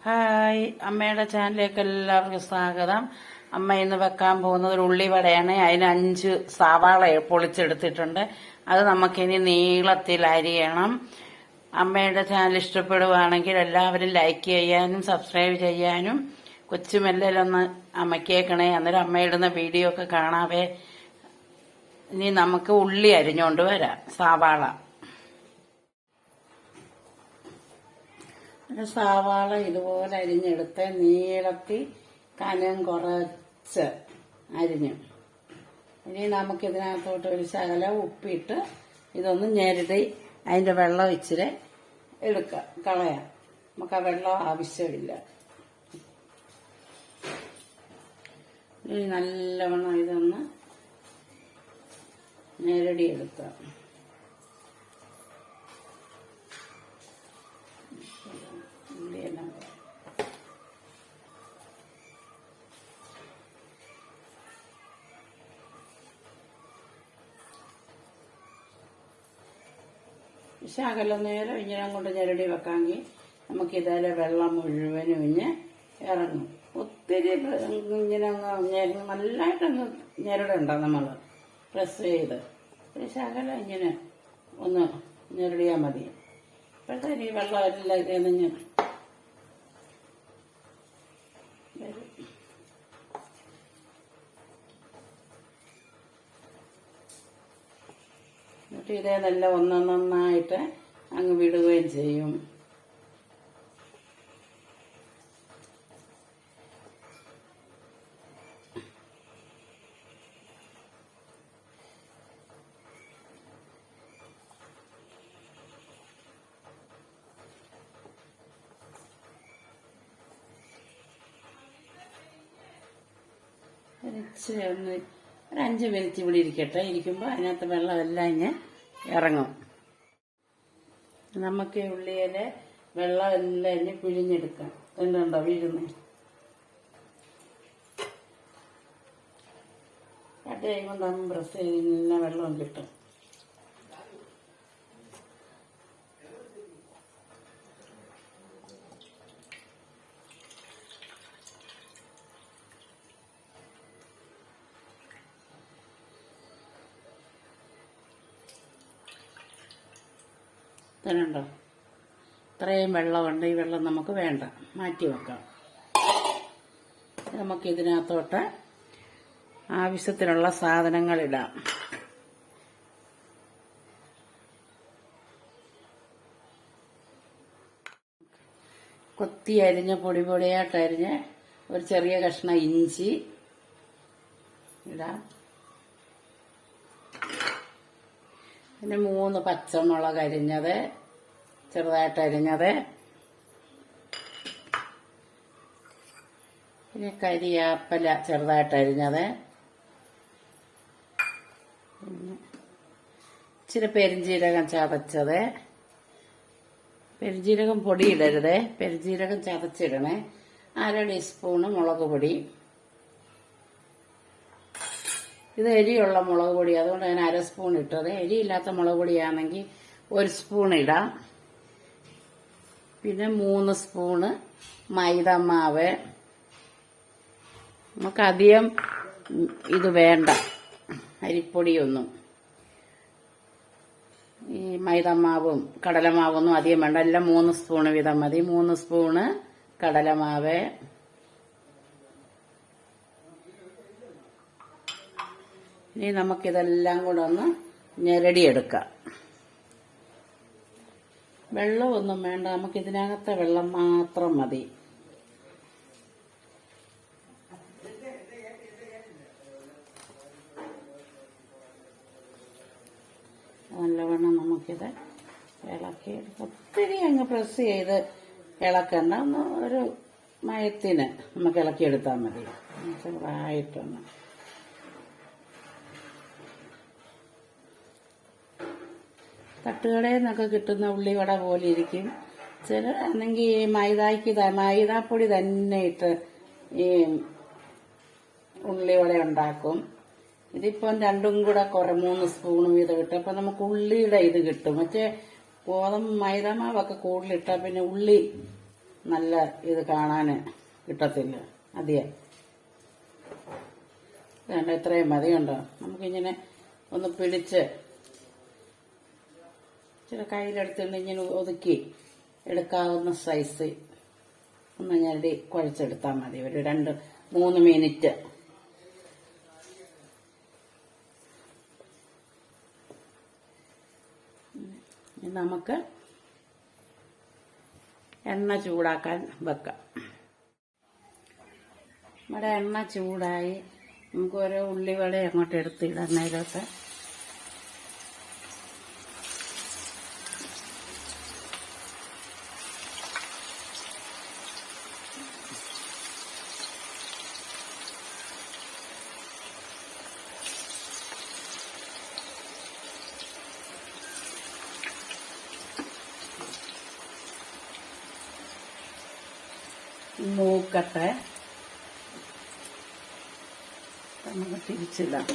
Hi, അമ്മയുടെ ചാനലിലേക്ക് എല്ലാവർക്കും സ്വാഗതം. അമ്മ ഇന്ന് വെക്കാൻ പോകുന്നത് ഒരു ഉള്ളിവടയാണ്. അതിന് 5 സവാള പൊളിച്ചെടുത്തിട്ടുണ്ട്. അത് നമുക്കിനി നീളത്തിൽ അരിയണം. അമ്മയുടെ ചാനൽ ഇഷ്ടപ്പെടുവാണെങ്കിൽ എല്ലാവരും ലൈക്ക് ചെയ്യാനും സബ്സ്ക്രൈബ് ചെയ്യാനും കൊച്ചുമെല്ലൊന്ന് അമ്മക്കേക്കണേ. അന്നേരം അമ്മയിടുന്ന വീഡിയോ ഒക്കെ കാണാവേ. ഇനി നമുക്ക് ഉള്ളി അരിഞ്ഞോണ്ട് വരാം. സവാള സവാള ഇതുപോലെ അരിഞ്ഞെടുത്ത് നീളത്തിൽ കനം കുറച്ച് അരിഞ്ഞു. ഇനി നമുക്കിതിനകത്തോട്ട് ഒരു ശകലം ഉപ്പിട്ട് ഇതൊന്ന് ഞെരടി അതിന്റെ വെള്ളം ഇച്ചിരി കളയാം. നമുക്ക് ആ വെള്ളം ആവശ്യമില്ല. ഇനി നല്ലവണ്ണം ഇതൊന്ന് ഞെരടി എടുക്കാം. ശകലം നേരം ഇങ്ങനെ അങ്ങോട്ട് ഞെരടി വെക്കാമെങ്കിൽ നമുക്കിതിലെ വെള്ളം മുഴുവനും ഇറങ്ങും. ഒത്തിരി ഇങ്ങനെ നല്ലതായിട്ടൊന്ന് ഞെരടണ്ട. നമ്മൾ പ്രസ് ചെയ്ത് ഒരു ശകലം ഇങ്ങനെ ഒന്ന് ഞെരടിയാൽ മതി. അപ്പോഴത്തേന് ഈ വെള്ളം എല്ലാം ഇതേന്ന് എന്നിട്ട് ഇതേന്നെല്ലാം ഒന്നൊന്നായിട്ട് അങ്ങ് വിടുകയും ചെയ്യും. ഇച്ചിരി ഒന്ന് ഒരു 5 മിനിറ്റ് ഇവിടെ ഇരിക്കട്ടെ. ഇരിക്കുമ്പോൾ അതിനകത്ത് വെള്ളം എല്ലാം ഇറങ്ങും. നമുക്ക് ഈ ഉള്ളിയിലെ വെള്ളം എല്ലാം പിഴിഞ്ഞെടുക്കാം. എന്തുണ്ടോ വീഴുന്നേ? അത് കഴിയുമ്പോൾ നമ്മൾ പ്രസ് ചെയ്ത് വെള്ളം കിട്ടും. തന്നുണ്ടോ? ഇത്രയും വെള്ളമുണ്ട്. ഈ വെള്ളം നമുക്ക് വേണ്ട, മാറ്റി വെക്കാം. നമുക്കിതിനകത്തോട്ട് ആവശ്യത്തിനുള്ള സാധനങ്ങളിടാം. കൊത്തി അരിഞ്ഞ പൊടിയായിട്ട് അരിഞ്ഞ് ഒരു ചെറിയ കഷ്ണം ഇഞ്ചി ഇടാം. പിന്നെ 3 പച്ചമുളക് അരിഞ്ഞത്, ചെറുതായിട്ട് അരിഞ്ഞത്. പിന്നെ കരിയാപ്പല ചെറുതായിട്ട് അരിഞ്ഞത്. പിന്നെ ഇച്ചിരി പെരിഞ്ജീരകം ചതച്ചത്. പെരിഞ്ജീരകം പൊടി ഇടരുതേ, പെരിഞ്ജീരകം ചതച്ചിടണേ. 1/2 ടീസ്പൂണ് മുളക് പൊടി. ഇത് എരിയുള്ള മുളക് പൊടി, അതുകൊണ്ട് ഞാൻ 1/2 സ്പൂൺ ഇട്ടത്. എരിയില്ലാത്ത മുളക് പൊടിയാണെങ്കിൽ 1 സ്പൂൺ ഇടാം. പിന്നെ 3 സ്പൂണ് മൈദമാവ്. നമുക്കധികം ഇത് വേണ്ട, അരിപ്പൊടിയൊന്നും. ഈ മൈദമാവും കടലമാവൊന്നും അധികം വേണ്ട. എല്ലാം 3 സ്പൂണ് വീതം മതി. 3 സ്പൂണ് കടലമാവ്. ഇനി നമുക്കിതെല്ലാം കൂടെ ഒന്ന് ഞെരടിയെടുക്കാം. വെള്ളമൊന്നും വേണ്ട, നമുക്കിതിനകത്തെ വെള്ളം മാത്രം മതി. നല്ലവണ്ണം നമുക്കിത് ഇളക്കിയെടുക്കാം. ഒത്തിരി അങ്ങ് പ്രസ് ചെയ്ത് ഇളക്കണ്ട, ഒന്ന് ഒരു മയത്തിന് നമുക്ക് ഇളക്കിയെടുത്താൽ മതി. ചെറുതായിട്ടൊന്ന് തട്ടുകടയിൽ നിന്നൊക്കെ കിട്ടുന്ന ഉള്ളിവട പോലെ ഇരിക്കും. ആണെങ്കിൽ മൈദാപ്പൊടി തന്നെ ഇട്ട് ഈ ഉള്ളിവട ഉണ്ടാക്കും. ഇതിപ്പം 2ഉം കൂടെ 3 സ്പൂൺ വീതം ഇട്ട് അപ്പൊ നമുക്ക് ഉള്ളിയുടെ ഇത് കിട്ടും. മറ്റേ ഗോതമ്പ് മൈദമാവൊക്കെ കൂടുതലിട്ടാൽ പിന്നെ ഉള്ളി നല്ല ഇത് കാണാൻ കിട്ടത്തില്ല അധികം. വേണ്ട, ഇത്രയും മതി. കണ്ടോ? നമുക്കിങ്ങനെ ഒന്ന് പിടിച്ച് ചില കയ്യിലെടുത്തുകൊണ്ട് ഇങ്ങനെ ഒതുക്കി എടുക്കാവുന്ന സൈസ് ഒന്ന് ഞെരടി കുഴച്ചെടുത്താൽ മതി. ഒരു 2-3 മിനിറ്റ്. നമുക്ക് എണ്ണ ചൂടാക്കാൻ വെക്കാം. നമ്മുടെ എണ്ണ ചൂടായി. നമുക്ക് ഓരോ ഉള്ളിവട അങ്ങോട്ട് എടുത്തിടാം എണ്ണയിലോട്ട്. മൂക്കട്ടെ, നമുക്ക് തിരിച്ചിടാം.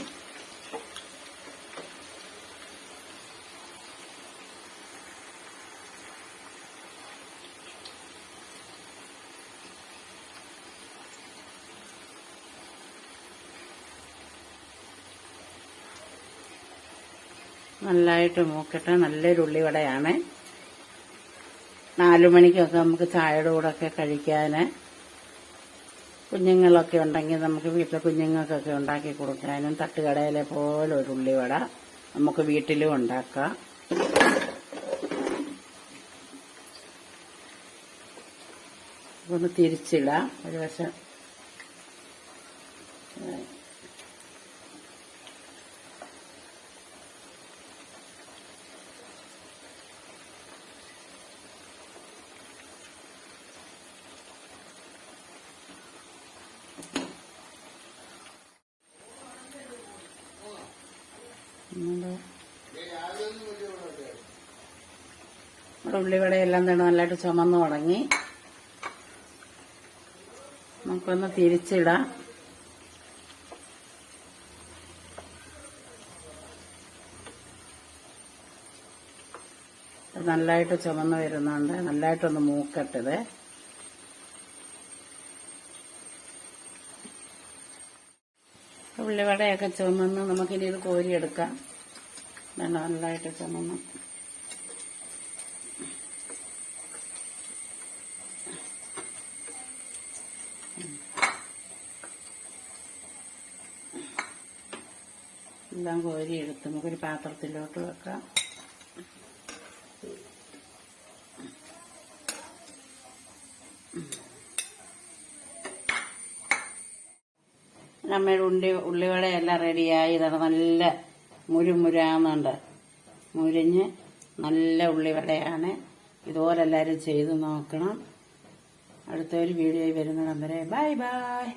നല്ലതായിട്ട് മൂക്കട്ടെ. നല്ലൊരു ഉള്ളിവടയാണ്. 4 മണിക്കൊക്കെ നമുക്ക് ചായയുടെ കൂടെയൊക്കെ കഴിക്കാൻ, കുഞ്ഞുങ്ങളൊക്കെ ഉണ്ടെങ്കിൽ നമുക്ക് വീട്ടിലെ കുഞ്ഞുങ്ങൾക്കൊക്കെ ഉണ്ടാക്കി കൊടുക്കാനും, തട്ടുകടയിലെ പോലെ ഒരു ഉള്ളിവട നമുക്ക് വീട്ടിലും ഉണ്ടാക്കാം. ഒന്ന് തിരിച്ചിടാം. ഒരു വശം നമ്മുടെ ഉള്ളിവടയെല്ലാം തന്നെ നല്ലതായിട്ട് ചുമന്ന് തുടങ്ങി. നമുക്കൊന്ന് തിരിച്ചിടാം. നല്ലതായിട്ട് ചുമന്ന് വരുന്നുണ്ട്. നല്ലതായിട്ടൊന്ന് മൂക്കട്ടത്. ഉള്ളിവടയൊക്കെ ചുമന്ന് നമുക്കിനി ഇത് കോരിയെടുക്കാം. നല്ലതായിട്ട് ചുമന്ന് എല്ലാം കോരിയെടുത്ത് നമുക്കൊരു പാത്രത്തിലോട്ട് വെക്കാം. നമ്മുടെ ഉള്ളിവടയെല്ലാം റെഡിയായി. ഇതാണ് നല്ല മുരുമുരാന്നുണ്ട്. മുരിഞ്ഞ് നല്ല ഉള്ളിവടയാണ്. ഇതുപോലെ എല്ലാവരും ചെയ്ത് നോക്കണം. അടുത്തൊരു വീഡിയോയിൽ വരുന്നിടം വരെ ബൈ ബൈ.